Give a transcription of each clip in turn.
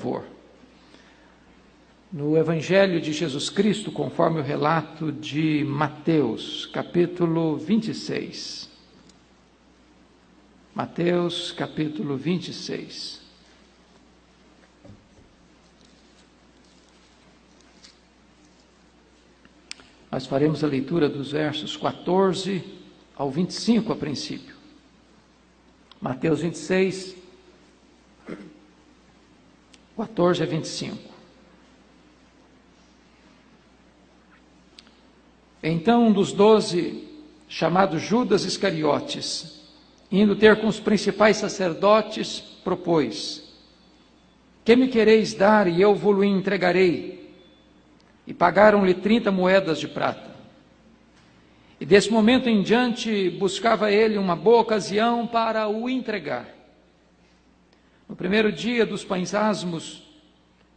favor. No Evangelho de Jesus Cristo, conforme o relato de Mateus, capítulo 26. Mateus, capítulo 26. Nós faremos a leitura dos versos 14 ao 25 a princípio. Mateus 26, 14 a 25. Então um dos 12, chamado Judas Iscariotes, indo ter com os principais sacerdotes, propôs: que me quereis dar e eu vou-lo entregarei? E pagaram-lhe 30 moedas de prata. E desse momento em diante buscava ele uma boa ocasião para o entregar. No primeiro dia dos pães asmos,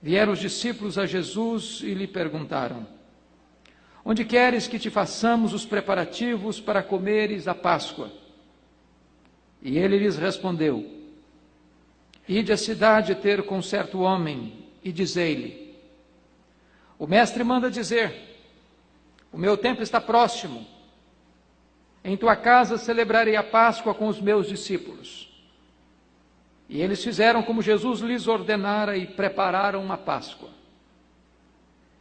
vieram os discípulos a Jesus e lhe perguntaram: onde queres que te façamos os preparativos para comeres a Páscoa? E ele lhes respondeu: ide à cidade ter com certo homem e dizei-lhe: o mestre manda dizer, o meu tempo está próximo, em tua casa celebrarei a Páscoa com os meus discípulos. E eles fizeram como Jesus lhes ordenara e prepararam uma Páscoa.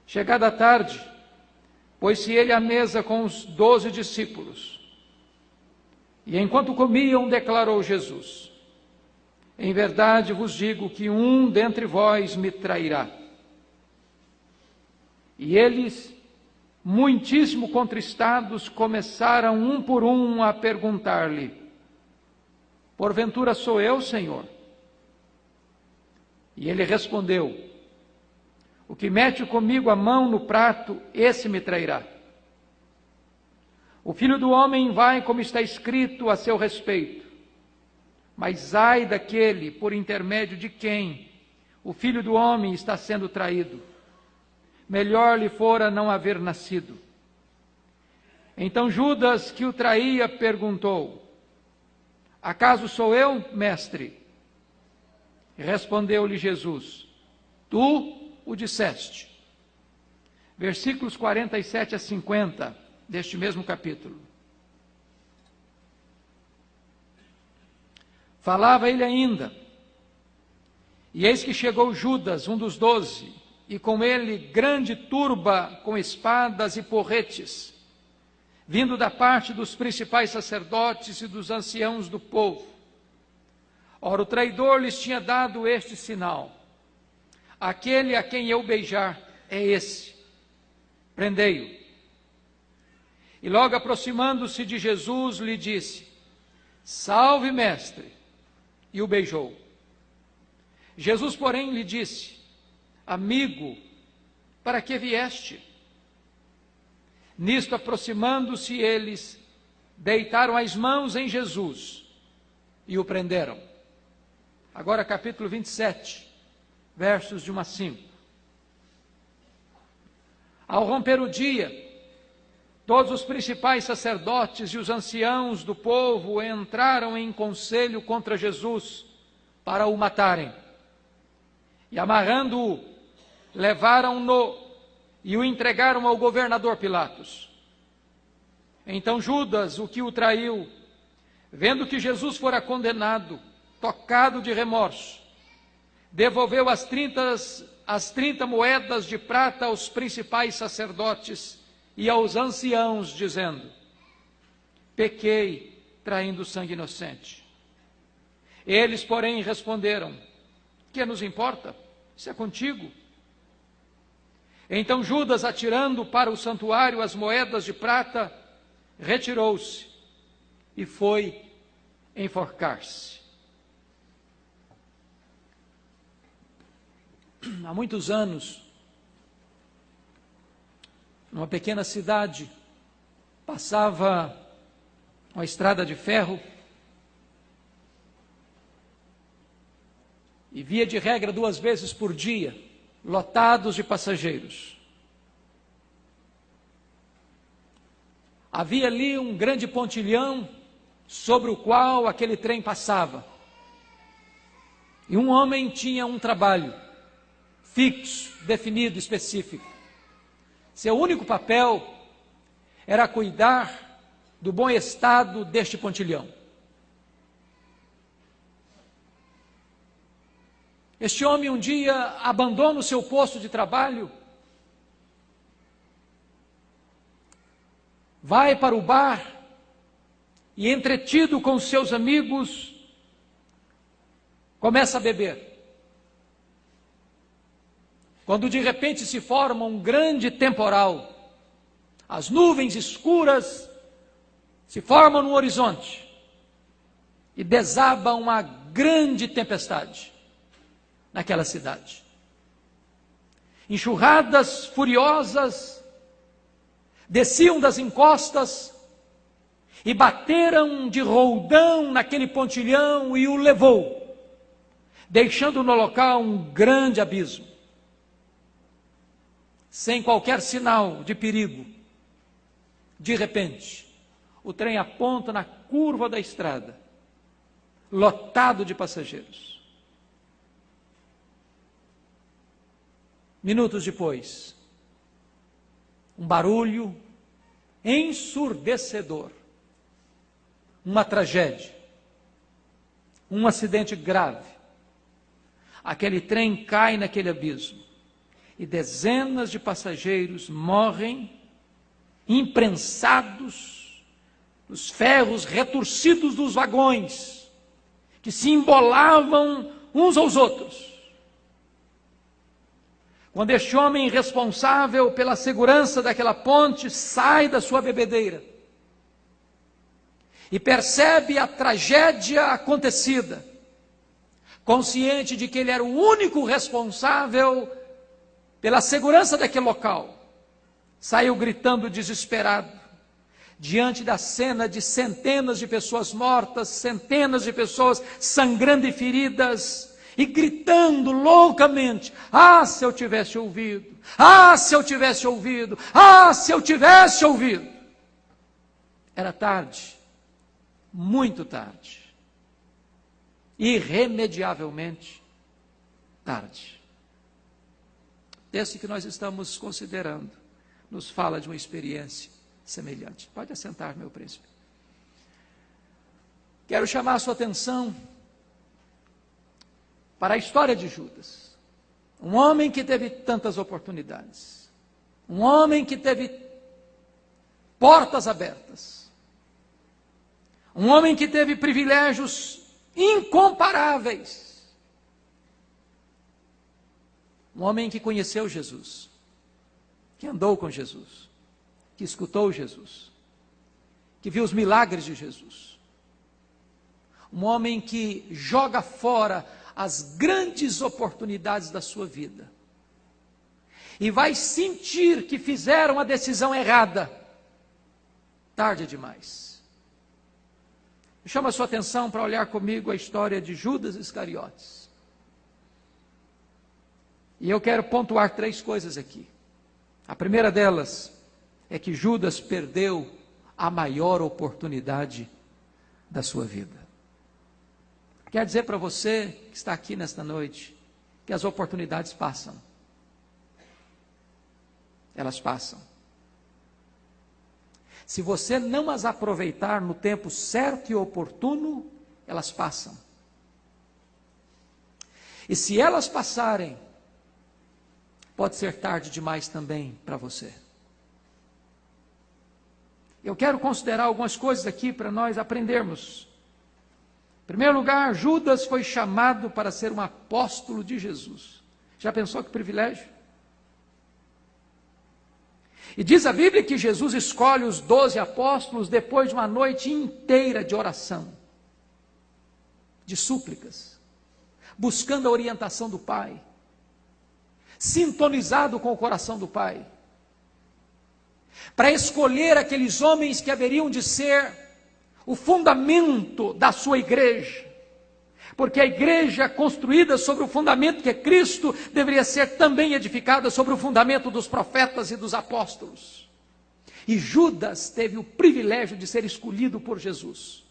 Chegada a tarde, pôs-se ele à mesa com os 12 discípulos. E enquanto comiam, declarou Jesus: em verdade vos digo que um dentre vós me trairá. E eles, muitíssimo contristados, começaram um por um a perguntar-lhe: porventura sou eu, Senhor? E ele respondeu: o que mete comigo a mão no prato, esse me trairá. O Filho do Homem vai como está escrito a seu respeito, mas ai daquele por intermédio de quem o Filho do Homem está sendo traído. Melhor lhe fora não haver nascido. Então Judas, que o traía, perguntou: acaso sou eu, mestre? Respondeu-lhe Jesus: tu o disseste. Versículos 47 a 50 deste mesmo capítulo. Falava ele ainda, e eis que chegou Judas, um dos 12, e com ele grande turba com espadas e porretes, vindo da parte dos principais sacerdotes e dos anciãos do povo. Ora, o traidor lhes tinha dado este sinal: aquele a quem eu beijar é esse, prendei-o. E logo aproximando-se de Jesus, lhe disse: salve, mestre, e o beijou. Jesus, porém, lhe disse: amigo, para que vieste? Nisto, aproximando-se eles, deitaram as mãos em Jesus e o prenderam. Agora capítulo 27, versos de 1 a 5. Ao romper o dia, todos os principais sacerdotes e os anciãos do povo entraram em conselho contra Jesus para o matarem. E amarrando-o, levaram-no e o entregaram ao governador Pilatos. Então Judas, o que o traiu, vendo que Jesus fora condenado, tocado de remorso, devolveu as 30 moedas de prata aos principais sacerdotes e aos anciãos, dizendo: pequei, traindo sangue inocente. Eles, porém, responderam: que nos importa? Isso é contigo. Então Judas, atirando para o santuário as moedas de prata, retirou-se e foi enforcar-se. Há muitos anos, numa pequena cidade, passava uma estrada de ferro e via de regra 2 vezes por dia, lotados de passageiros. Havia ali um grande pontilhão sobre o qual aquele trem passava. E um homem tinha um trabalho: fixo, definido, específico. Seu único papel era cuidar do bom estado deste pontilhão. Este homem um dia abandona o seu posto de trabalho, vai para o bar e, entretido com seus amigos, começa a beber. Quando de repente se forma um grande temporal, as nuvens escuras se formam no horizonte e desaba uma grande tempestade naquela cidade. Enxurradas furiosas desciam das encostas e bateram de roldão naquele pontilhão e o levou, deixando no local um grande abismo. Sem qualquer sinal de perigo, de repente, o trem aponta na curva da estrada, lotado de passageiros. Minutos depois, um barulho ensurdecedor, uma tragédia, um acidente grave. Aquele trem cai naquele abismo e dezenas de passageiros morrem imprensados nos ferros retorcidos dos vagões, que se embolavam uns aos outros. Quando este homem responsável pela segurança daquela ponte sai da sua bebedeira e percebe a tragédia acontecida, consciente de que ele era o único responsável pela segurança daquele local, saiu gritando desesperado, diante da cena de centenas de pessoas mortas, centenas de pessoas sangrando e feridas, e gritando loucamente: ah, se eu tivesse ouvido, ah, se eu tivesse ouvido, ah, se eu tivesse ouvido. Era tarde, muito tarde, irremediavelmente tarde. O texto que nós estamos considerando nos fala de uma experiência semelhante. Pode assentar, meu príncipe. Quero chamar a sua atenção para a história de Judas. Um homem que teve tantas oportunidades. Um homem que teve portas abertas. Um homem que teve privilégios incomparáveis. Um homem que conheceu Jesus, que andou com Jesus, que escutou Jesus, que viu os milagres de Jesus. Um homem que joga fora as grandes oportunidades da sua vida e vai sentir que fizeram a decisão errada, tarde demais. Chama a sua atenção para olhar comigo a história de Judas Iscariotes. E eu quero pontuar 3 coisas aqui. A primeira delas é que Judas perdeu a maior oportunidade da sua vida. Quero dizer para você que está aqui nesta noite, que as oportunidades passam. Elas passam. Se você não as aproveitar no tempo certo e oportuno, elas passam. E se elas passarem, pode ser tarde demais também para você. Eu quero considerar algumas coisas aqui para nós aprendermos. Em primeiro lugar, Judas foi chamado para ser um apóstolo de Jesus. Já pensou que privilégio? E diz a Bíblia que Jesus escolhe os 12 apóstolos depois de uma noite inteira de oração, de súplicas, buscando a orientação do Pai, sintonizado com o coração do Pai, para escolher aqueles homens que haveriam de ser o fundamento da sua igreja, porque a igreja construída sobre o fundamento que é Cristo, deveria ser também edificada sobre o fundamento dos profetas e dos apóstolos. E Judas teve o privilégio de ser escolhido por Jesus,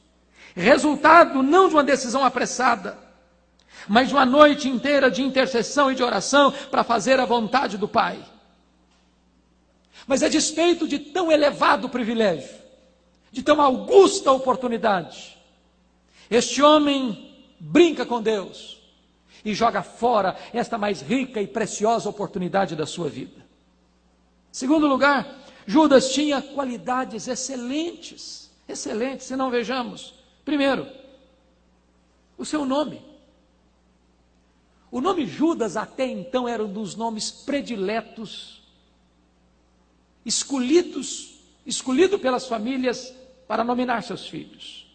resultado não de uma decisão apressada, mas uma noite inteira de intercessão e de oração para fazer a vontade do Pai. Mas a despeito de tão elevado privilégio, de tão augusta oportunidade, este homem brinca com Deus e joga fora esta mais rica e preciosa oportunidade da sua vida. Segundo lugar, Judas tinha qualidades excelentes, se não vejamos. Primeiro, o seu nome. O nome Judas até então era um dos nomes prediletos, escolhido pelas famílias para nominar seus filhos.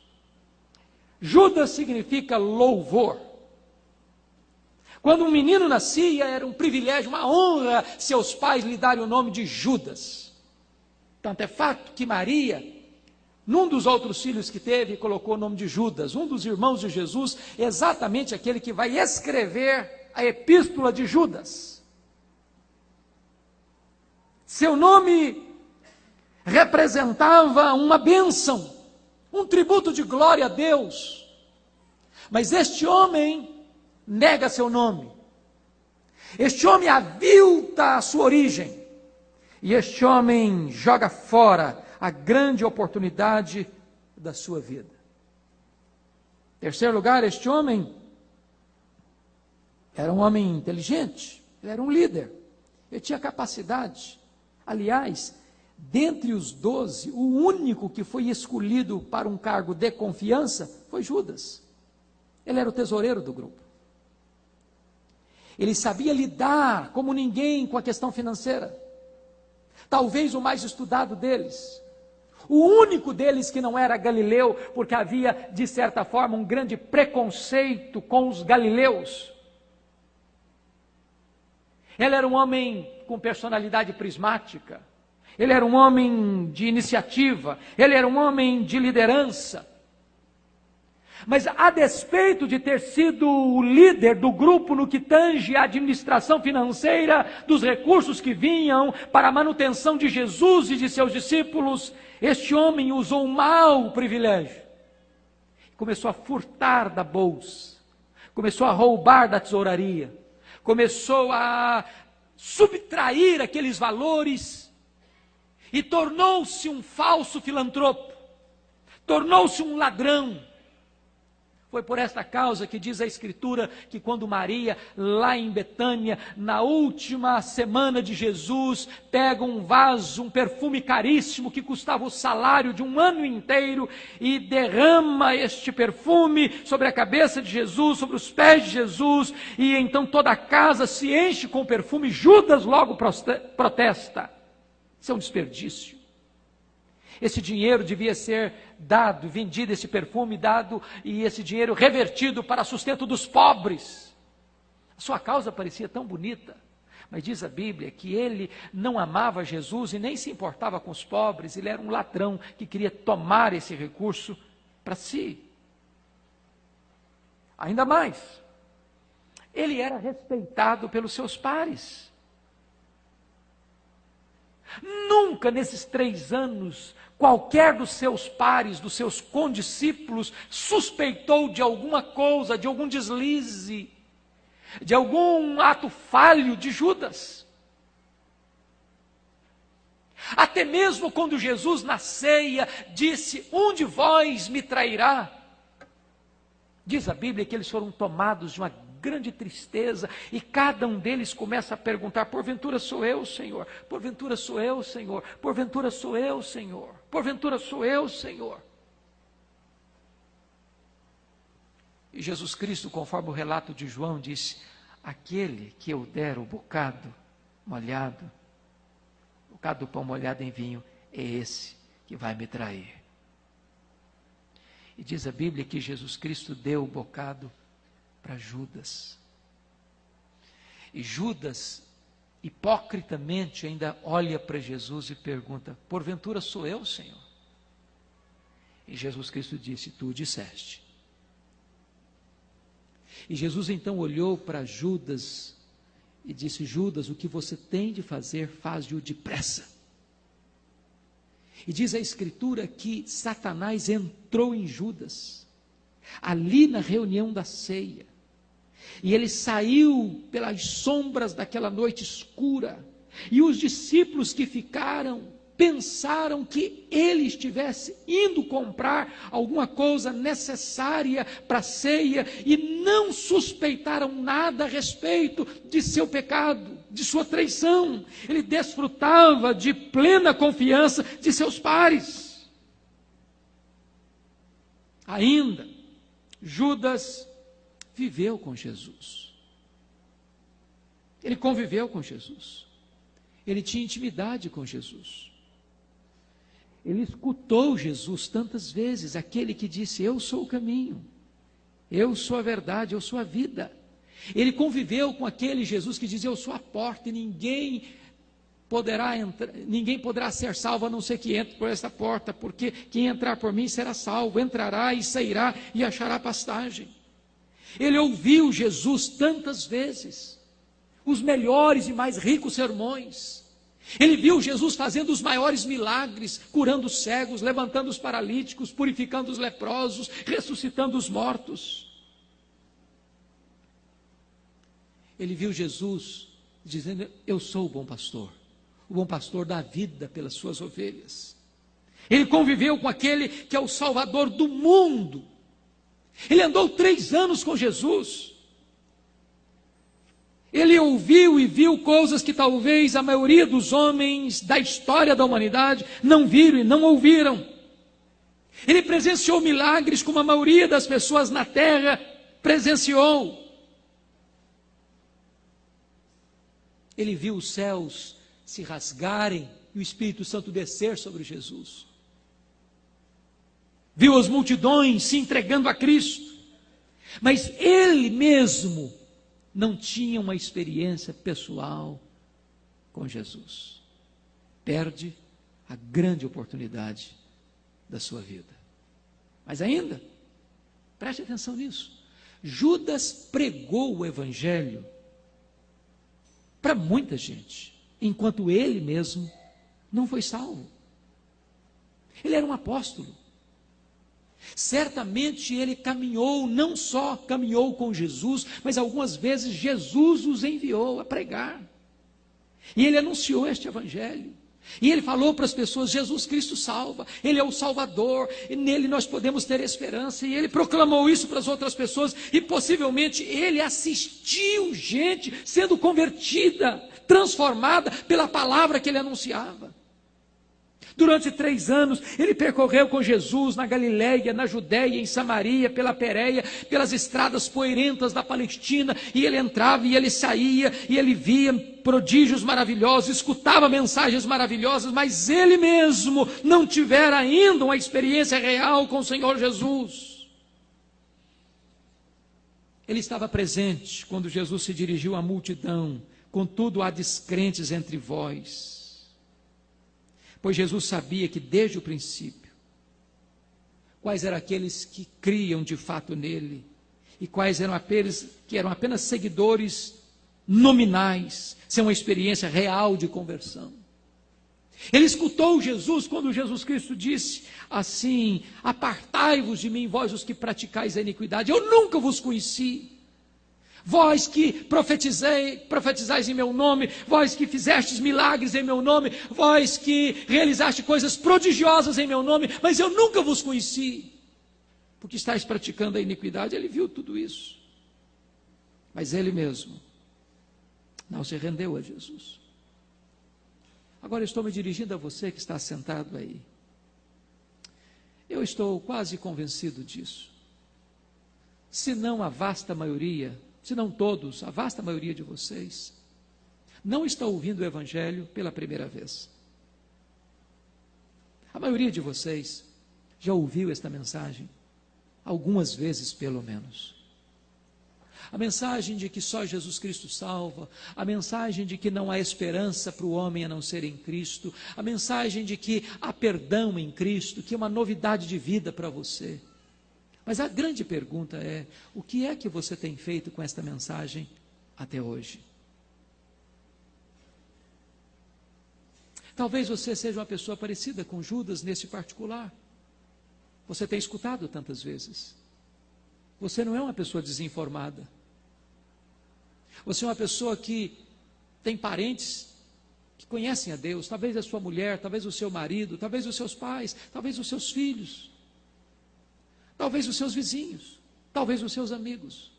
Judas significa louvor. Quando um menino nascia, era um privilégio, uma honra, seus pais lhe darem o nome de Judas. Tanto é fato que Maria, num dos outros filhos que teve, colocou o nome de Judas, um dos irmãos de Jesus, exatamente aquele que vai escrever a epístola de Judas. Seu nome representava uma bênção, um tributo de glória a Deus. Mas este homem nega seu nome. Este homem avilta a sua origem. E este homem joga fora a grande oportunidade da sua vida. Em terceiro lugar, este homem era um homem inteligente, ele era um líder, ele tinha capacidade. Aliás, dentre os 12, o único que foi escolhido para um cargo de confiança foi Judas. Ele era o tesoureiro do grupo. Ele sabia lidar como ninguém com a questão financeira. Talvez o mais estudado deles. O único deles que não era galileu, porque havia, de certa forma, um grande preconceito com os galileus. Ele era um homem com personalidade prismática. Ele era um homem de iniciativa. Ele era um homem de liderança. Mas a despeito de ter sido o líder do grupo no que tange a administração financeira dos recursos que vinham para a manutenção de Jesus e de seus discípulos, este homem usou mal o privilégio. Começou a furtar da bolsa, começou a roubar da tesouraria, começou a subtrair aqueles valores e tornou-se um falso filantropo, tornou-se um ladrão. Foi por esta causa que diz a Escritura que quando Maria, lá em Betânia, na última semana de Jesus, pega um vaso, um perfume caríssimo que custava o salário de um ano inteiro e derrama este perfume sobre a cabeça de Jesus, sobre os pés de Jesus, e então toda a casa se enche com o perfume. Judas logo protesta. Isso é um desperdício. Esse dinheiro devia ser dado, vendido, esse perfume dado, e esse dinheiro revertido para sustento dos pobres. A sua causa parecia tão bonita, mas diz a Bíblia que ele não amava Jesus e nem se importava com os pobres. Ele era um ladrão que queria tomar esse recurso para si. Ainda mais, ele era respeitado pelos seus pares. Nunca nesses 3 anos, qualquer dos seus pares, dos seus condiscípulos, suspeitou de alguma coisa, de algum deslize, de algum ato falho de Judas. Até mesmo quando Jesus na ceia disse: um de vós me trairá. Diz a Bíblia que eles foram tomados de uma grande tristeza, e cada um deles começa a perguntar: porventura sou eu, Senhor? Porventura sou eu, Senhor? Porventura sou eu, Senhor? Porventura sou eu, Senhor? E Jesus Cristo, conforme o relato de João, disse: aquele que eu der o bocado molhado, o bocado do pão molhado em vinho, é esse que vai me trair. E diz a Bíblia que Jesus Cristo deu o bocado para Judas. E Judas, hipocritamente, ainda olha para Jesus e pergunta: porventura sou eu, Senhor? E Jesus Cristo disse: tu o disseste. E Jesus então olhou para Judas e disse: Judas, o que você tem de fazer, faz-o depressa. E diz a Escritura que Satanás entrou em Judas, ali na reunião da ceia, E ele saiu pelas sombras daquela noite escura. E os discípulos que ficaram pensaram que ele estivesse indo comprar alguma coisa necessária para a ceia e não suspeitaram nada a respeito de seu pecado, de sua traição. Ele desfrutava de plena confiança de seus pares. Ainda, Judas viveu com Jesus. Ele conviveu com Jesus. Ele tinha intimidade com Jesus. Ele escutou Jesus tantas vezes, aquele que disse: eu sou o caminho, eu sou a verdade, eu sou a vida. Ele conviveu com aquele Jesus que dizia: eu sou a porta e ninguém poderá ser salvo a não ser que entre por esta porta, porque quem entrar por mim será salvo, entrará e sairá e achará pastagem. Ele ouviu Jesus tantas vezes, os melhores e mais ricos sermões. Ele viu Jesus fazendo os maiores milagres, curando os cegos, levantando os paralíticos, purificando os leprosos, ressuscitando os mortos. Ele viu Jesus dizendo: eu sou o bom pastor dá a vida pelas suas ovelhas. Ele conviveu com aquele que é o Salvador do mundo. Ele andou 3 anos com Jesus. Ele ouviu e viu coisas que talvez a maioria dos homens da história da humanidade não viram e não ouviram. Ele presenciou milagres como a maioria das pessoas na terra presenciou. Ele viu os céus se rasgarem e o Espírito Santo descer sobre Jesus. Viu as multidões se entregando a Cristo. Mas ele mesmo não tinha uma experiência pessoal com Jesus. Perde a grande oportunidade da sua vida. Mas ainda, preste atenção nisso, Judas pregou o Evangelho para muita gente, enquanto ele mesmo não foi salvo. Ele era um apóstolo. Certamente ele caminhou, não só caminhou com Jesus, mas algumas vezes Jesus os enviou a pregar. E ele anunciou este Evangelho. E ele falou para as pessoas: Jesus Cristo salva, Ele é o Salvador, e nele nós podemos ter esperança. E ele proclamou isso para as outras pessoas, e possivelmente ele assistiu gente sendo convertida, transformada pela palavra que ele anunciava. Durante 3 anos, ele percorreu com Jesus na Galiléia, na Judéia, em Samaria, pela Pérea, pelas estradas poeirentas da Palestina, e ele entrava e ele saía, e ele via prodígios maravilhosos, escutava mensagens maravilhosas, mas ele mesmo não tivera ainda uma experiência real com o Senhor Jesus. Ele estava presente quando Jesus se dirigiu à multidão: contudo há descrentes entre vós. Pois Jesus sabia que desde o princípio, quais eram aqueles que criam de fato nele, e quais eram aqueles que eram apenas seguidores nominais, sem uma experiência real de conversão. Ele escutou Jesus quando Jesus Cristo disse assim: apartai-vos de mim, vós os que praticais a iniquidade, eu nunca vos conheci. Vós que profetizais em meu nome, vós que fizestes milagres em meu nome, vós que realizaste coisas prodigiosas em meu nome, mas eu nunca vos conheci, porque estáis praticando a iniquidade. Ele viu tudo isso, mas ele mesmo não se rendeu a Jesus. Agora estou me dirigindo a você que está sentado aí. Eu estou quase convencido disso. Se não a vasta maioria, se não todos, a vasta maioria de vocês, não está ouvindo o Evangelho pela primeira vez. A maioria de vocês já ouviu esta mensagem algumas vezes pelo menos. A mensagem de que só Jesus Cristo salva, a mensagem de que não há esperança para o homem a não ser em Cristo, a mensagem de que há perdão em Cristo, que é uma novidade de vida para você. Mas a grande pergunta é: o que é que você tem feito com esta mensagem até hoje? Talvez você seja uma pessoa parecida com Judas nesse particular. Você tem escutado tantas vezes. Você não é uma pessoa desinformada. Você é uma pessoa que tem parentes que conhecem a Deus, talvez a sua mulher, talvez o seu marido, talvez os seus pais, talvez os seus filhos, talvez os seus vizinhos, talvez os seus amigos.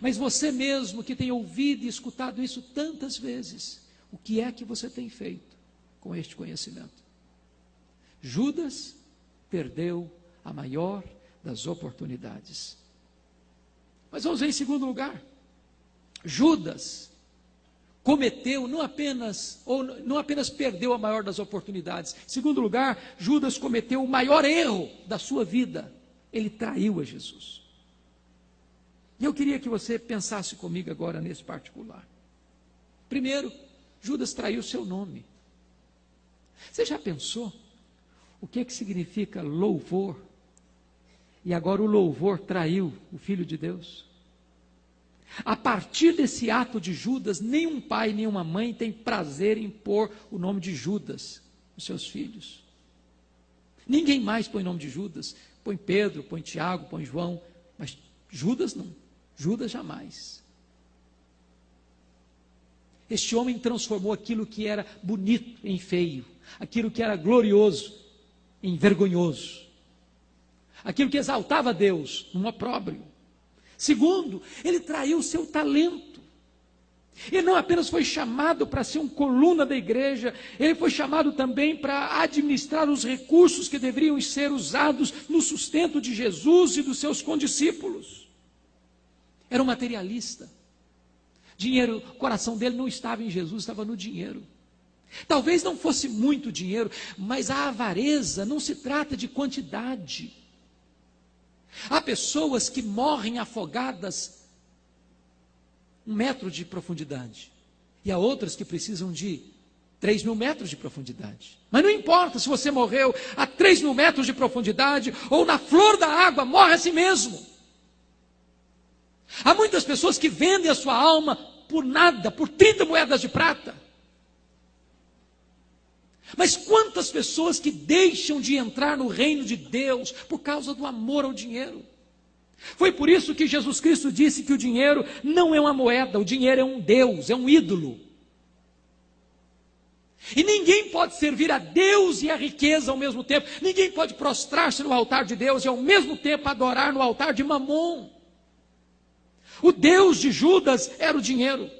Mas você mesmo que tem ouvido e escutado isso tantas vezes, o que é que você tem feito com este conhecimento? Judas perdeu a maior das oportunidades. Mas vamos ver em segundo lugar. Judas cometeu não apenas perdeu a maior das oportunidades. Em segundo lugar, Judas cometeu o maior erro da sua vida. Ele traiu a Jesus. E eu queria que você pensasse comigo agora nesse particular. Primeiro, Judas traiu seu nome. Você já pensou o que significa louvor? E agora o louvor traiu o Filho de Deus. A partir desse ato de Judas, nenhum pai, nenhuma mãe tem prazer em pôr o nome de Judas nos seus filhos. Ninguém mais põe o nome de Judas. Põe Pedro, põe Tiago, põe João, mas Judas não. Judas jamais. Este homem transformou aquilo que era bonito em feio, aquilo que era glorioso em vergonhoso, aquilo que exaltava a Deus num opróbrio. Segundo, ele traiu o seu talento. Ele não apenas foi chamado para ser um coluna da igreja, ele foi chamado também para administrar os recursos que deveriam ser usados no sustento de Jesus e dos seus condiscípulos. Era um materialista. Dinheiro, o coração dele não estava em Jesus, estava no dinheiro. Talvez não fosse muito dinheiro, mas a avareza não se trata de quantidade. Há pessoas que morrem afogadas 1 metro de profundidade, e há outras que precisam de 3.000 metros de profundidade. Mas não importa se você morreu a 3.000 metros de profundidade ou na flor da água, morre assim mesmo. Há muitas pessoas que vendem a sua alma por nada, por 30 moedas de prata. Mas quantas pessoas que deixam de entrar no reino de Deus por causa do amor ao dinheiro? Foi por isso que Jesus Cristo disse que o dinheiro não é uma moeda, o dinheiro é um Deus, é um ídolo. E ninguém pode servir a Deus e a riqueza ao mesmo tempo. Ninguém pode prostrar-se no altar de Deus e ao mesmo tempo adorar no altar de Mamon. O Deus de Judas era o dinheiro.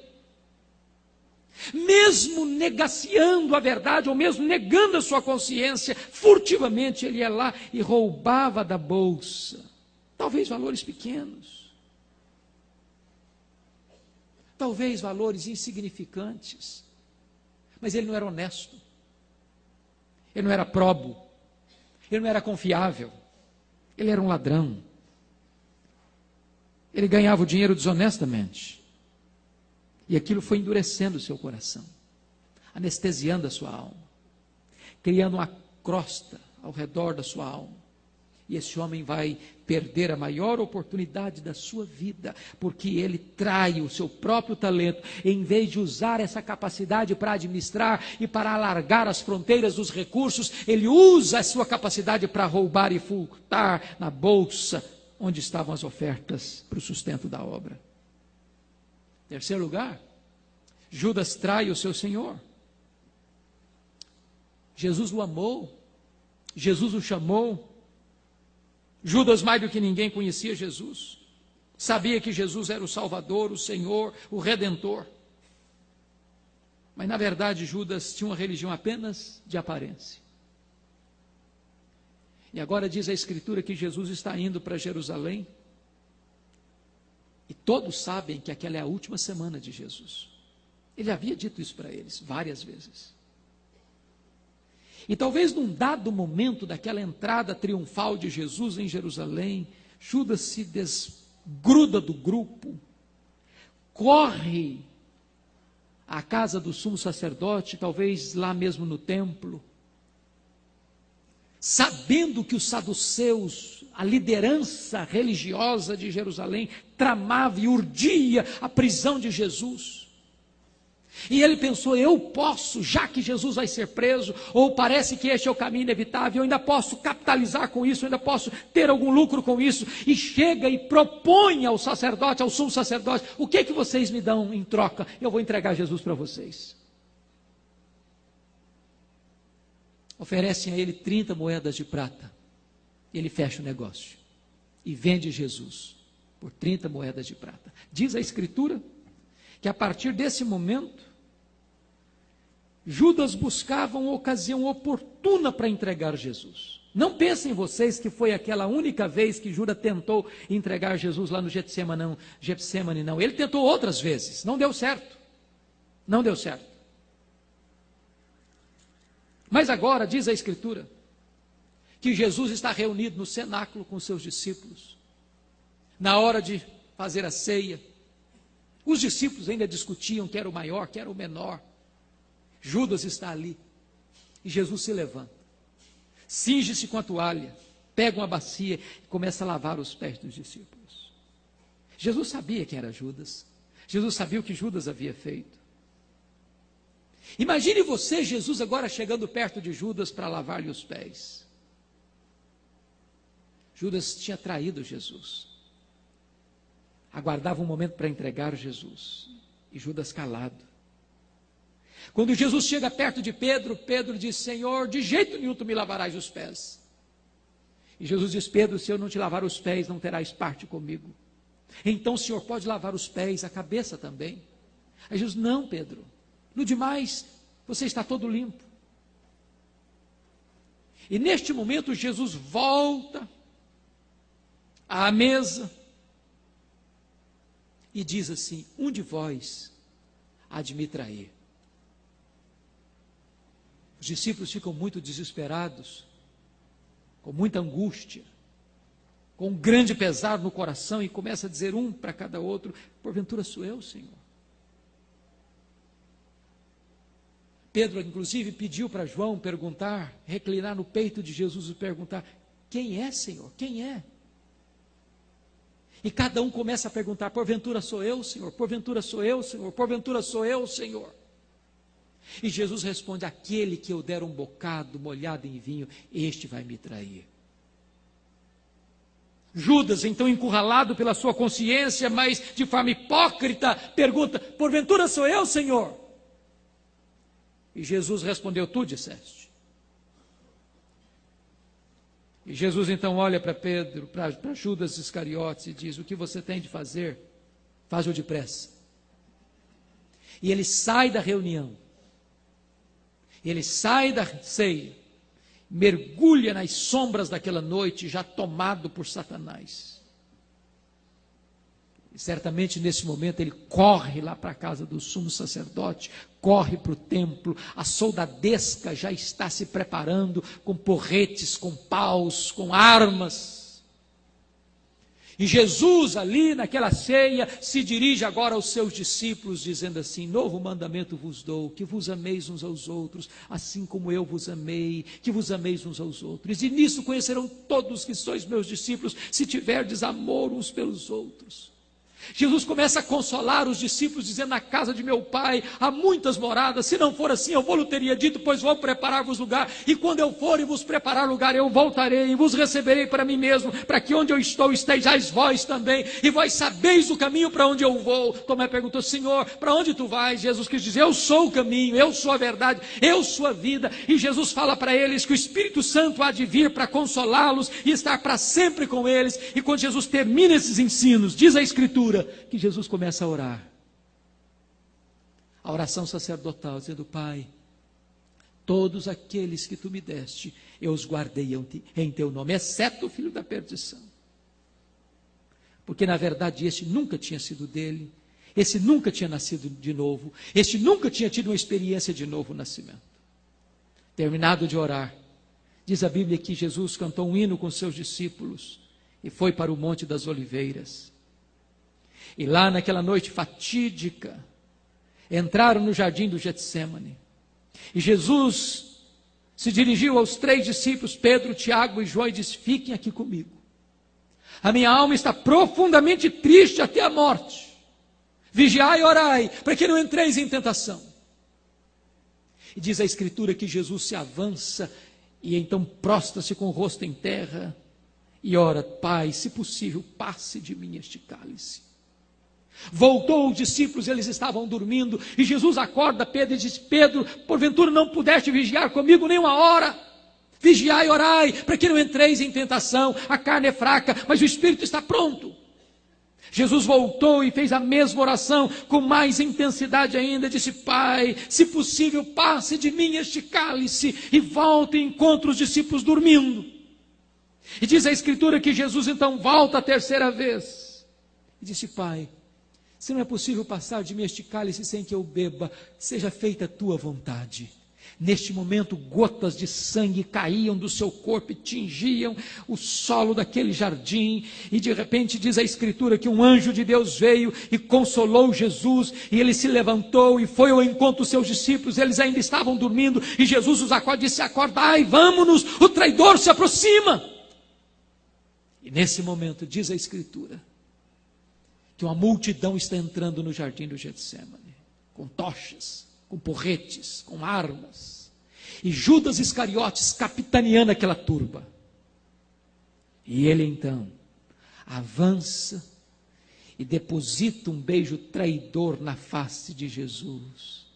Mesmo negaciando a verdade, ou mesmo negando a sua consciência, furtivamente ele ia lá e roubava da bolsa, talvez valores pequenos, talvez valores insignificantes, mas ele não era honesto, ele não era probo, ele não era confiável, ele era um ladrão, ele ganhava o dinheiro desonestamente. E aquilo foi endurecendo o seu coração, anestesiando a sua alma, criando uma crosta ao redor da sua alma. E esse homem vai perder a maior oportunidade da sua vida, porque ele trai o seu próprio talento, em vez de usar essa capacidade para administrar e para alargar as fronteiras dos recursos, ele usa a sua capacidade para roubar e furtar na bolsa, onde estavam as ofertas para o sustento da obra. Terceiro lugar, Judas trai o seu Senhor. Jesus o amou, Jesus o chamou. Judas, mais do que ninguém, conhecia Jesus, sabia que Jesus era o Salvador, o Senhor, o Redentor. Mas na verdade Judas tinha uma religião apenas de aparência. E agora diz a Escritura que Jesus está indo para Jerusalém. E todos sabem que aquela é a última semana de Jesus. Ele havia dito isso para eles várias vezes. E talvez num dado momento daquela entrada triunfal de Jesus em Jerusalém, Judas se desgruda do grupo, corre à casa do sumo sacerdote, talvez lá mesmo no templo, sabendo que os saduceus, a liderança religiosa de Jerusalém, tramava e urdia a prisão de Jesus. E ele pensou, eu posso, já que Jesus vai ser preso, ou parece que este é o caminho inevitável, eu ainda posso capitalizar com isso, eu ainda posso ter algum lucro com isso, e chega e propõe ao sacerdote, ao sumo sacerdote, o que vocês me dão em troca? Eu vou entregar Jesus para vocês. Oferecem a ele 30 moedas de prata, ele fecha o negócio, e vende Jesus por 30 moedas de prata. Diz a Escritura, que a partir desse momento, Judas buscava uma ocasião oportuna para entregar Jesus. Não pensem vocês que foi aquela única vez que Judas tentou entregar Jesus lá no Getsemane, não. Ele tentou outras vezes, não deu certo. Não deu certo. Mas agora, diz a Escritura, que Jesus está reunido no cenáculo com seus discípulos, na hora de fazer a ceia. Os discípulos ainda discutiam quem era o maior, quem era o menor. Judas está ali, e Jesus se levanta, cinge-se com a toalha, pega uma bacia e começa a lavar os pés dos discípulos. Jesus sabia quem era Judas, Jesus sabia o que Judas havia feito. Imagine você, Jesus, agora chegando perto de Judas para lavar-lhe os pés. Judas tinha traído Jesus, aguardava um momento para entregar Jesus, e Judas calado. Quando Jesus chega perto de Pedro, Pedro diz, Senhor, de jeito nenhum tu me lavarás os pés. E Jesus diz, Pedro, se eu não te lavar os pés, não terás parte comigo. Então o Senhor pode lavar os pés, a cabeça também. Aí Jesus, não, Pedro, no demais, você está todo limpo. E neste momento Jesus volta à mesa e diz assim, um de vós há de me trair. Os discípulos ficam muito desesperados, com muita angústia, com um grande pesar no coração, e começa a dizer um para cada outro, porventura sou eu, Senhor. Pedro, inclusive, pediu para João perguntar, reclinar no peito de Jesus e perguntar, quem é, Senhor? Quem é? E cada um começa a perguntar, porventura sou eu, Senhor? Porventura sou eu, Senhor? Porventura sou eu, Senhor? E Jesus responde, aquele que eu der um bocado molhado em vinho, este vai me trair. Judas, então encurralado pela sua consciência, mas de forma hipócrita, pergunta, porventura sou eu, Senhor? E Jesus respondeu, tu disseste. E Jesus então olha para Pedro, para Judas Iscariotes e diz, o que você tem de fazer, faz-o depressa. E ele sai da reunião. Ele sai da ceia, mergulha nas sombras daquela noite, já tomado por Satanás. E certamente nesse momento ele corre lá para a casa do sumo sacerdote, corre para o templo, a soldadesca já está se preparando com porretes, com paus, com armas. E Jesus ali naquela ceia se dirige agora aos seus discípulos dizendo assim, novo mandamento vos dou, que vos ameis uns aos outros, assim como eu vos amei, que vos ameis uns aos outros. E nisso conhecerão todos que sois meus discípulos, se tiverdes amor uns pelos outros. Jesus começa a consolar os discípulos, dizendo, na casa de meu pai há muitas moradas, se não for assim eu vou-lhe teria dito, pois vou preparar-vos lugar, e quando eu for e vos preparar lugar, eu voltarei e vos receberei para mim mesmo, para que onde eu estou estejais vós também, e vós sabeis o caminho para onde eu vou. Tomé perguntou, Senhor, para onde tu vais? Jesus quis dizer, eu sou o caminho, eu sou a verdade, eu sou a vida, e Jesus fala para eles que o Espírito Santo há de vir para consolá-los, e estar para sempre com eles, e quando Jesus termina esses ensinos, diz a Escritura, que Jesus começa a orar, a oração sacerdotal, dizendo, Pai, todos aqueles que tu me deste, eu os guardei em teu nome, exceto o filho da perdição, porque na verdade este nunca tinha sido dele, esse nunca tinha nascido de novo, este nunca tinha tido uma experiência de novo nascimento. Terminado de orar, diz a Bíblia que Jesus cantou um hino com seus discípulos, e foi para o Monte das Oliveiras. E lá naquela noite fatídica, entraram no jardim do Getsemane. E Jesus se dirigiu aos 3 discípulos, Pedro, Tiago e João, e disse, fiquem aqui comigo. A minha alma está profundamente triste até a morte. Vigiai e orai, para que não entreis em tentação. E diz a Escritura que Jesus se avança e então prostra-se com o rosto em terra e ora: Pai, se possível, passe de mim este cálice. Voltou os discípulos, eles estavam dormindo, e Jesus acorda Pedro e diz: Pedro, porventura não pudeste vigiar comigo nem uma hora? Vigiai e orai, para que não entreis em tentação. A carne é fraca, mas o espírito está pronto. Jesus voltou e fez a mesma oração, com mais intensidade ainda, disse: Pai, se possível, passe de mim este cálice, e volte e encontre os discípulos dormindo. E diz a Escritura que Jesus então volta a terceira vez, e disse: Pai, se não é possível passar de mim este cálice sem que eu beba, seja feita a tua vontade. Neste momento, gotas de sangue caíam do seu corpo e tingiam o solo daquele jardim. E de repente diz a Escritura que um anjo de Deus veio e consolou Jesus. E ele se levantou e foi ao encontro dos seus discípulos. Eles ainda estavam dormindo. E Jesus os acorda e disse: acordai, vamos-nos, o traidor se aproxima. E nesse momento diz a Escritura que uma multidão está entrando no jardim do Getsemane, com tochas, com porretes, com armas, e Judas Iscariotes capitaneando aquela turba. E ele então avança e deposita um beijo traidor na face de Jesus,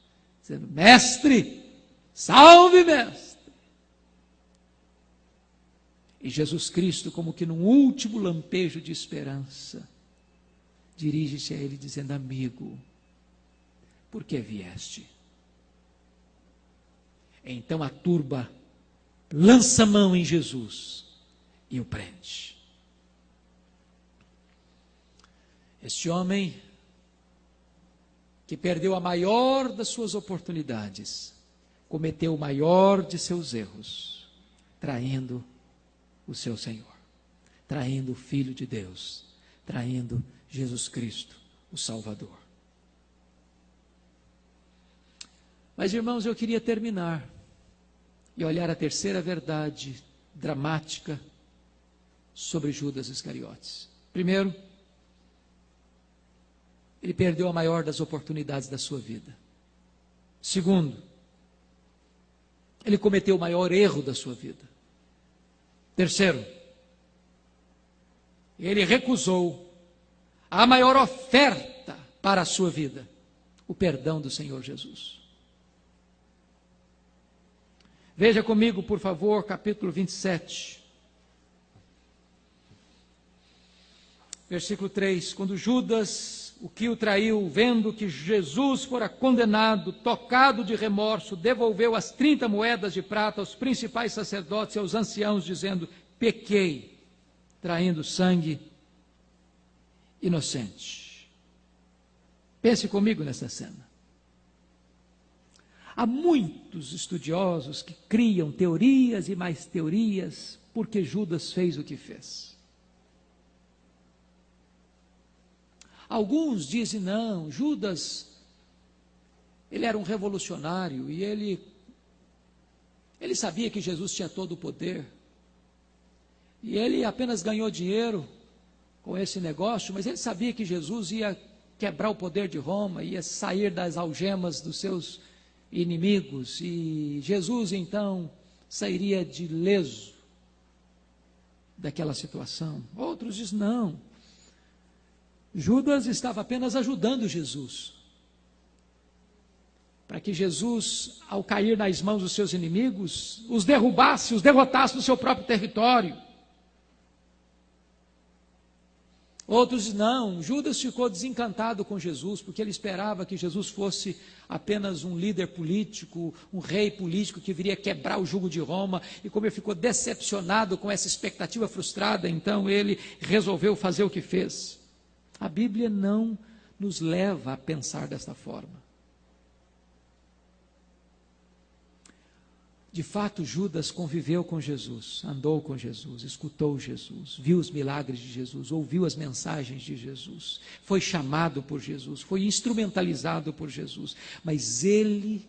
dizendo: Mestre, salve mestre. E Jesus Cristo, como que num último lampejo de esperança, dirige-se a ele dizendo: amigo, por que vieste? Então a turba lança a mão em Jesus e o prende. Este homem que perdeu a maior das suas oportunidades, cometeu o maior de seus erros, traindo o seu Senhor, traindo o Filho de Deus, traindo Jesus Cristo, o Salvador. Mas, irmãos, eu queria terminar e olhar a terceira verdade dramática sobre Judas Iscariotes. Primeiro, ele perdeu a maior das oportunidades da sua vida. Segundo, ele cometeu o maior erro da sua vida. Terceiro, ele recusou a maior oferta para a sua vida, o perdão do Senhor Jesus. Veja comigo, por favor, capítulo 27. Versículo 3. Quando Judas, o que o traiu, vendo que Jesus fora condenado, tocado de remorso, devolveu as 30 moedas de prata aos principais sacerdotes e aos anciãos, dizendo: pequei, traindo sangue inocente. Pense comigo nessa cena. Há muitos estudiosos que criam teorias e mais teorias porque Judas fez o que fez. Alguns dizem: não, Judas, ele era um revolucionário e ele sabia que Jesus tinha todo o poder. E ele apenas ganhou dinheiro com esse negócio, mas ele sabia que Jesus ia quebrar o poder de Roma, ia sair das algemas dos seus inimigos, e Jesus então sairia de leso daquela situação. Outros dizem: não, Judas estava apenas ajudando Jesus, para que Jesus, ao cair nas mãos dos seus inimigos, os derrubasse, os derrotasse no seu próprio território. Outros dizem: não, Judas ficou desencantado com Jesus, porque ele esperava que Jesus fosse apenas um líder político, um rei político que viria quebrar o jugo de Roma, e como ele ficou decepcionado com essa expectativa frustrada, então ele resolveu fazer o que fez. A Bíblia não nos leva a pensar desta forma. De fato, Judas conviveu com Jesus, andou com Jesus, escutou Jesus, viu os milagres de Jesus, ouviu as mensagens de Jesus, foi chamado por Jesus, foi instrumentalizado por Jesus, mas ele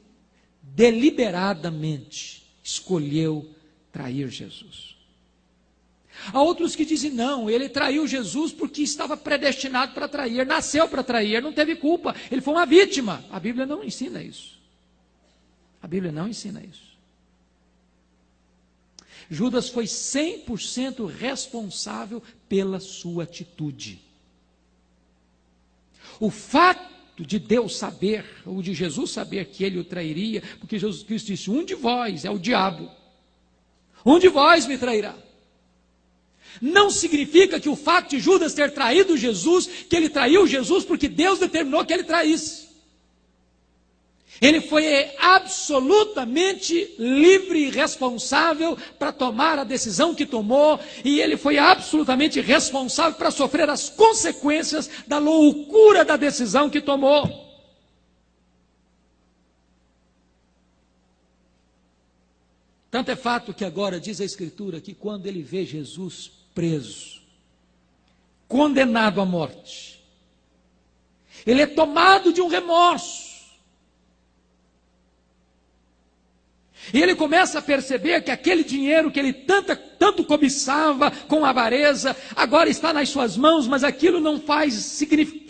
deliberadamente escolheu trair Jesus. Há outros que dizem, não, ele traiu Jesus porque estava predestinado para trair, nasceu para trair, não teve culpa, ele foi uma vítima. A Bíblia não ensina isso. A Bíblia não ensina isso. Judas foi 100% responsável pela sua atitude. O fato de Deus saber, ou de Jesus saber que ele o trairia, porque Jesus Cristo disse, um de vós é o diabo, um de vós me trairá. Não significa que o fato de Judas ter traído Jesus, que ele traiu Jesus porque Deus determinou que ele traísse. Ele foi absolutamente livre e responsável para tomar a decisão que tomou, e ele foi absolutamente responsável para sofrer as consequências da loucura da decisão que tomou. Tanto é fato que agora diz a Escritura que quando ele vê Jesus preso, condenado à morte, ele é tomado de um remorso. E ele começa a perceber que aquele dinheiro que ele tanto cobiçava com avareza, agora está nas suas mãos, mas aquilo não faz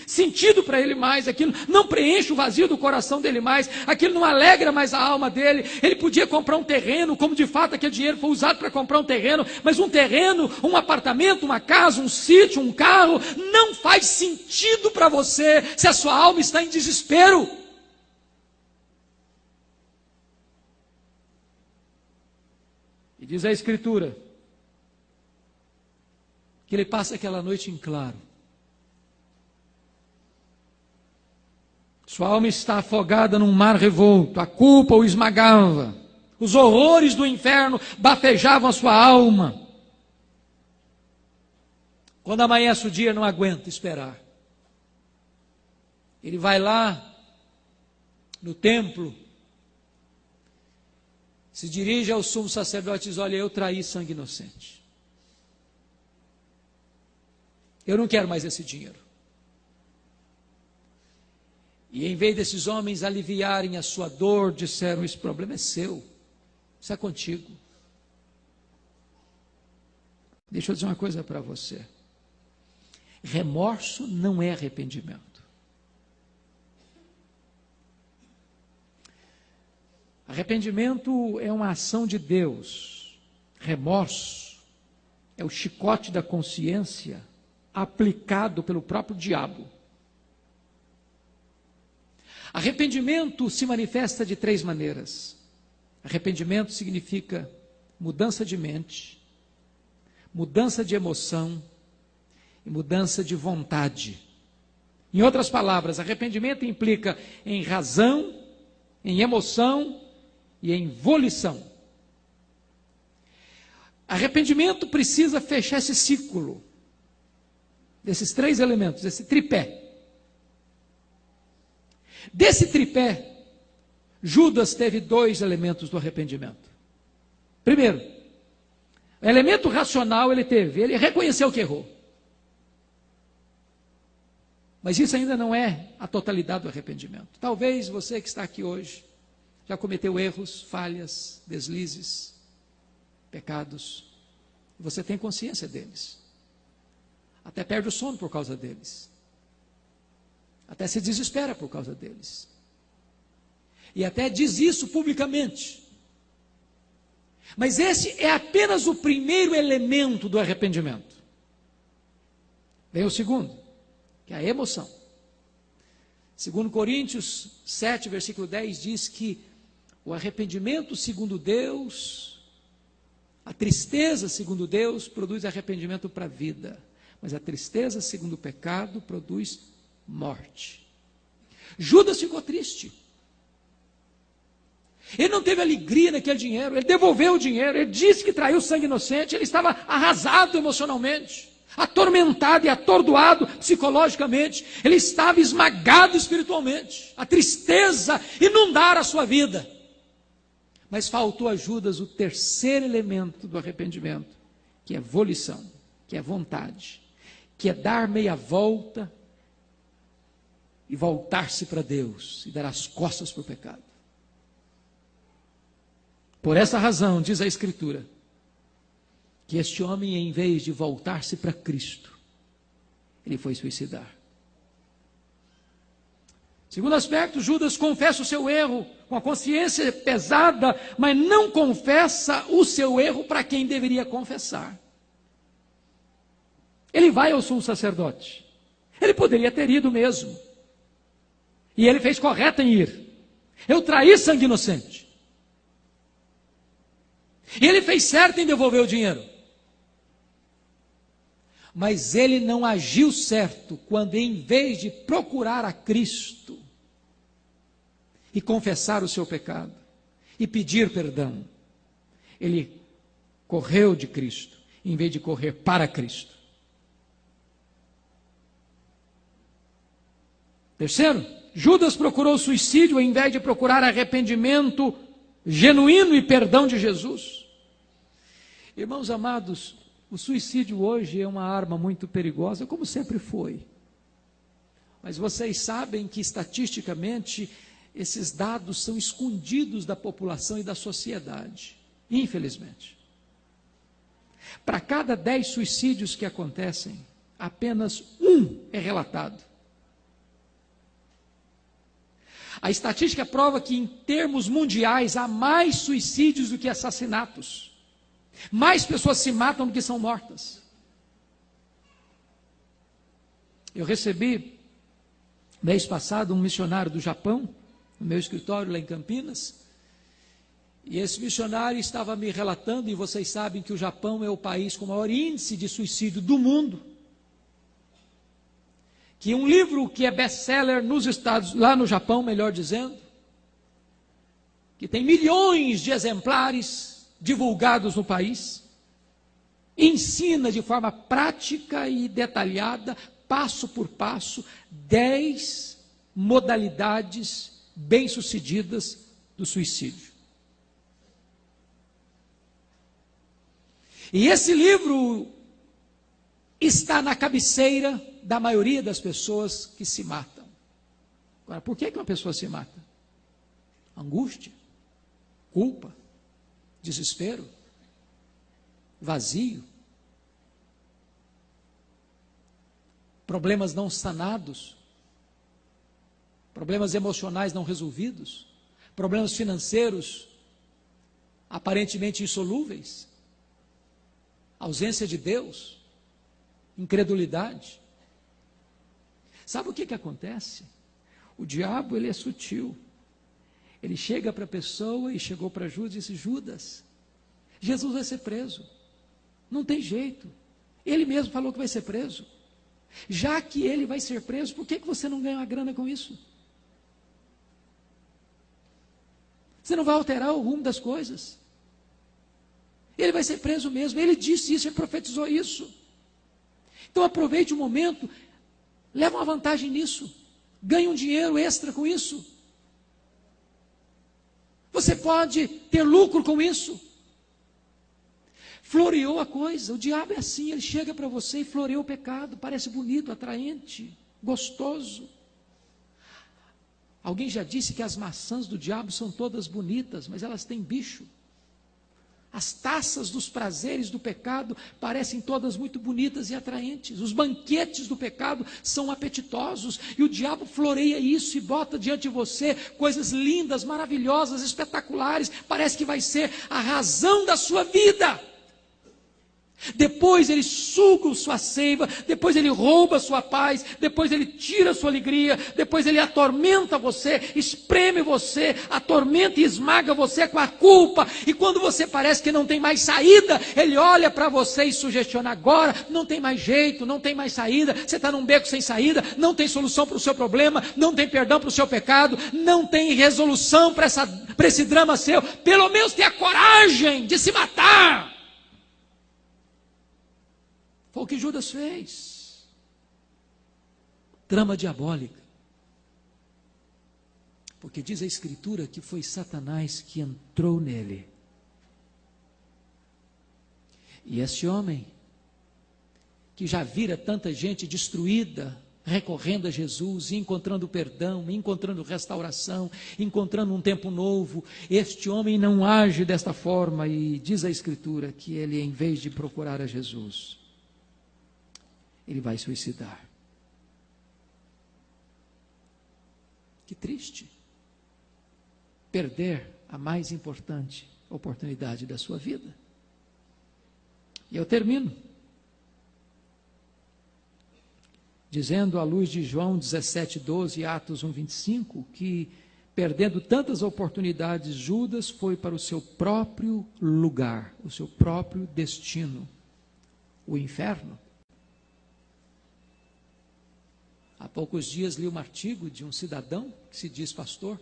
sentido para ele mais, aquilo não preenche o vazio do coração dele mais, aquilo não alegra mais a alma dele. Ele podia comprar um terreno, como de fato aquele dinheiro foi usado para comprar um terreno, mas um terreno, um apartamento, uma casa, um sítio, um carro, não faz sentido para você se a sua alma está em desespero. E diz a Escritura que ele passa aquela noite em claro. Sua alma está afogada num mar revolto, a culpa o esmagava, os horrores do inferno bafejavam a sua alma. Quando amanhece o dia, não aguenta esperar. Ele vai lá no templo, se dirige ao sumo sacerdote e diz, olha, eu traí sangue inocente. Eu não quero mais esse dinheiro. E em vez desses homens aliviarem a sua dor, disseram, esse problema é seu, isso é contigo. Deixa eu dizer uma coisa para você. Remorso não é arrependimento. Arrependimento é uma ação de Deus. Remorso é o chicote da consciência aplicado pelo próprio diabo. Arrependimento se manifesta de 3 maneiras. Arrependimento significa mudança de mente, mudança de emoção e mudança de vontade. Em outras palavras, arrependimento implica em razão, em emoção e em volição. Arrependimento precisa fechar esse ciclo, desses 3 elementos, esse tripé. Desse tripé, Judas teve 2 elementos do arrependimento. Primeiro, o elemento racional ele teve, ele reconheceu que errou. Mas isso ainda não é a totalidade do arrependimento. Talvez você que está aqui hoje já cometeu erros, falhas, deslizes, pecados. Você tem consciência deles. Até perde o sono por causa deles. Até se desespera por causa deles. E até diz isso publicamente. Mas esse é apenas o primeiro elemento do arrependimento. Vem o segundo, que é a emoção. Segundo Coríntios 7, versículo 10, diz que o arrependimento segundo Deus, a tristeza segundo Deus, produz arrependimento para a vida. Mas a tristeza segundo o pecado produz morte. Judas ficou triste. Ele não teve alegria naquele dinheiro, ele devolveu o dinheiro, ele disse que traiu sangue inocente, ele estava arrasado emocionalmente, atormentado e atordoado psicologicamente, ele estava esmagado espiritualmente, a tristeza inundara a sua vida. Mas faltou a Judas o terceiro elemento do arrependimento, que é volição, que é vontade, que é dar meia volta e voltar-se para Deus e dar as costas para o pecado. Por essa razão, diz a Escritura, que este homem, em vez de voltar-se para Cristo, ele foi suicidar. Segundo aspecto, Judas confessa o seu erro, com a consciência pesada, mas não confessa o seu erro para quem deveria confessar. Ele vai ao sumo sacerdote. Ele poderia ter ido mesmo. E ele fez correto em ir. Eu traí sangue inocente. E ele fez certo em devolver o dinheiro. Mas ele não agiu certo quando, em vez de procurar a Cristo e confessar o seu pecado e pedir perdão, ele correu de Cristo, em vez de correr para Cristo. Terceiro, Judas procurou suicídio ao invés de procurar arrependimento genuíno e perdão de Jesus. Irmãos amados, o suicídio hoje é uma arma muito perigosa, como sempre foi. Mas vocês sabem que, estatisticamente, esses dados são escondidos da população e da sociedade, infelizmente. Para cada 10 suicídios que acontecem, apenas um é relatado. A estatística prova que, em termos mundiais, há mais suicídios do que assassinatos. Mais pessoas se matam do que são mortas. Eu recebi, mês passado, um missionário do Japão, no meu escritório lá em Campinas, e esse missionário estava me relatando, e vocês sabem que o Japão é o país com o maior índice de suicídio do mundo, que um livro que é best-seller nos Estados, lá no Japão, melhor dizendo, que tem milhões de exemplares divulgados no país, ensina de forma prática e detalhada, passo por passo, 10 modalidades bem-sucedidas do suicídio. E esse livro está na cabeceira da maioria das pessoas que se matam. Agora, por que uma pessoa se mata? Angústia, culpa, desespero, vazio, problemas não sanados, problemas emocionais não resolvidos, problemas financeiros aparentemente insolúveis, ausência de Deus, incredulidade. Sabe o que acontece? O diabo, ele é sutil. Ele chega para a pessoa, e chegou para Judas e disse: Judas, Jesus vai ser preso. Não tem jeito. Ele mesmo falou que vai ser preso. Já que ele vai ser preso, por que você não ganha uma grana com isso? Você não vai alterar o rumo das coisas. Ele vai ser preso mesmo. Ele disse isso, ele profetizou isso. Então aproveite o momento, leva uma vantagem nisso, ganhe um dinheiro extra com isso. Você pode ter lucro com isso. Floreou a coisa. O diabo é assim, ele chega para você e floreia o pecado. Parece bonito, atraente, gostoso. Alguém já disse que as maçãs do diabo são todas bonitas, mas elas têm bicho. As taças dos prazeres do pecado parecem todas muito bonitas e atraentes. Os banquetes do pecado são apetitosos. E o diabo floreia isso e bota diante de você coisas lindas, maravilhosas, espetaculares. Parece que vai ser a razão da sua vida. Depois ele suga sua seiva, depois ele rouba sua paz, depois ele tira sua alegria, depois ele atormenta você, espreme você, atormenta e esmaga você com a culpa. E quando você parece que não tem mais saída, ele olha para você e sugestiona: agora não tem mais jeito, não tem mais saída, você está num beco sem saída, não tem solução para o seu problema, não tem perdão para o seu pecado, não tem resolução para esse drama seu. Pelo menos tenha coragem de se matar. Foi o que Judas fez. Trama diabólica. Porque diz a Escritura que foi Satanás que entrou nele. E esse homem, que já vira tanta gente destruída recorrendo a Jesus, encontrando perdão, encontrando restauração, encontrando um tempo novo. Este homem não age desta forma, e diz a Escritura que ele, em vez de procurar a Jesus, ele vai suicidar. Que triste. Perder a mais importante oportunidade da sua vida. E eu termino dizendo, à luz de João 17:12 e Atos 1:25, que, perdendo tantas oportunidades, Judas foi para o seu próprio lugar, o seu próprio destino, o inferno. Há poucos dias li um artigo de um cidadão que se diz pastor,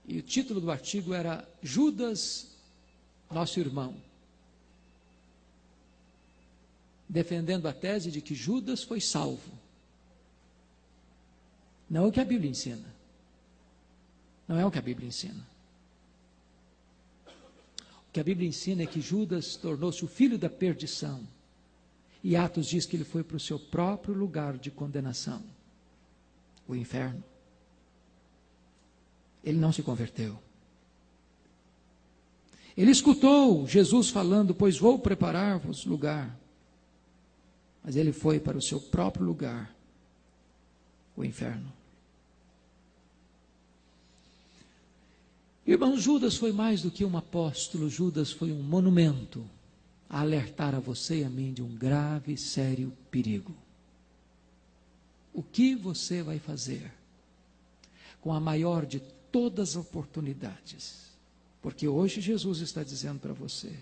e o título do artigo era Judas, nosso irmão, defendendo a tese de que Judas foi salvo. Não é o que a Bíblia ensina. Não é o que a Bíblia ensina. O que a Bíblia ensina é que Judas tornou-se o filho da perdição. E Atos diz que ele foi para o seu próprio lugar de condenação, o inferno. Ele não se converteu. Ele escutou Jesus falando, pois vou preparar-vos lugar. Mas ele foi para o seu próprio lugar, o inferno. Irmão, Judas foi mais do que um apóstolo. Judas foi um monumento a alertar a você e a mim de um grave e sério perigo. O que você vai fazer com a maior de todas as oportunidades? Porque hoje Jesus está dizendo para você,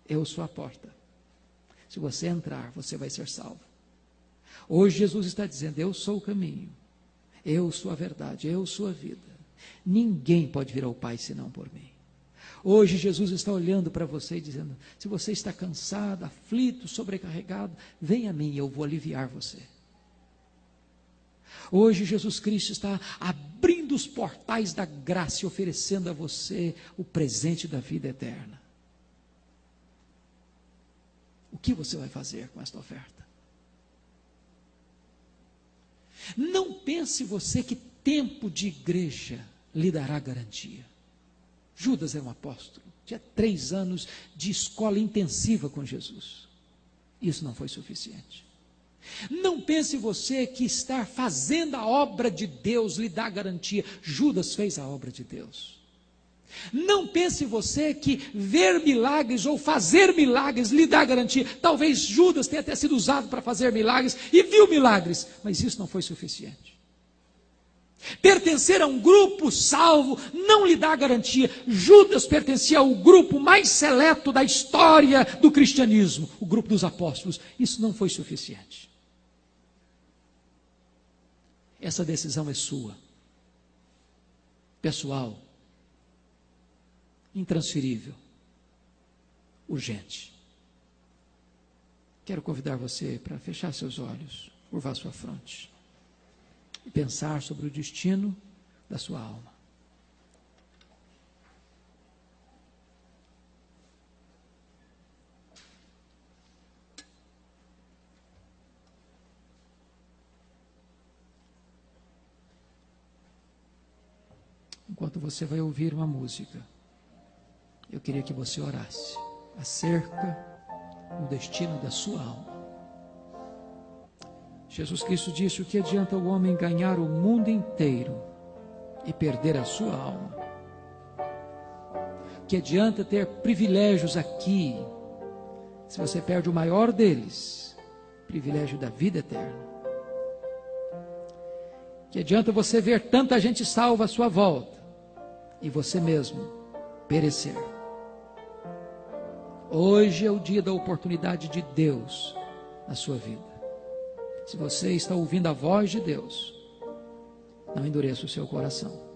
eu sou a porta. Se você entrar, você vai ser salvo. Hoje Jesus está dizendo, eu sou o caminho, eu sou a verdade, eu sou a vida. Ninguém pode vir ao Pai senão por mim. Hoje Jesus está olhando para você e dizendo, se você está cansado, aflito, sobrecarregado, venha a mim e eu vou aliviar você. Hoje Jesus Cristo está abrindo os portais da graça e oferecendo a você o presente da vida eterna. O que você vai fazer com esta oferta? Não pense você que tempo de igreja lhe dará garantia. Judas é um apóstolo, tinha 3 anos de escola intensiva com Jesus. Isso não foi suficiente. Não pense você que estar fazendo a obra de Deus lhe dá garantia. Judas fez a obra de Deus. Não pense você que ver milagres ou fazer milagres lhe dá garantia. Talvez Judas tenha até sido usado para fazer milagres e viu milagres, mas isso não foi suficiente. Pertencer a um grupo salvo não lhe dá garantia. Judas pertencia ao grupo mais seleto da história do cristianismo, o grupo dos apóstolos. Isso não foi suficiente. Essa decisão é sua, pessoal, intransferível, urgente. Quero convidar você para fechar seus olhos, curvar sua fronte e pensar sobre o destino da sua alma. Enquanto você vai ouvir uma música, eu queria que você orasse acerca do destino da sua alma. Jesus Cristo disse, o que adianta o homem ganhar o mundo inteiro e perder a sua alma? O que adianta ter privilégios aqui, se você perde o maior deles, o privilégio da vida eterna? O que adianta você ver tanta gente salva à sua volta e você mesmo perecer? Hoje é o dia da oportunidade de Deus na sua vida. Se você está ouvindo a voz de Deus, não endureça o seu coração.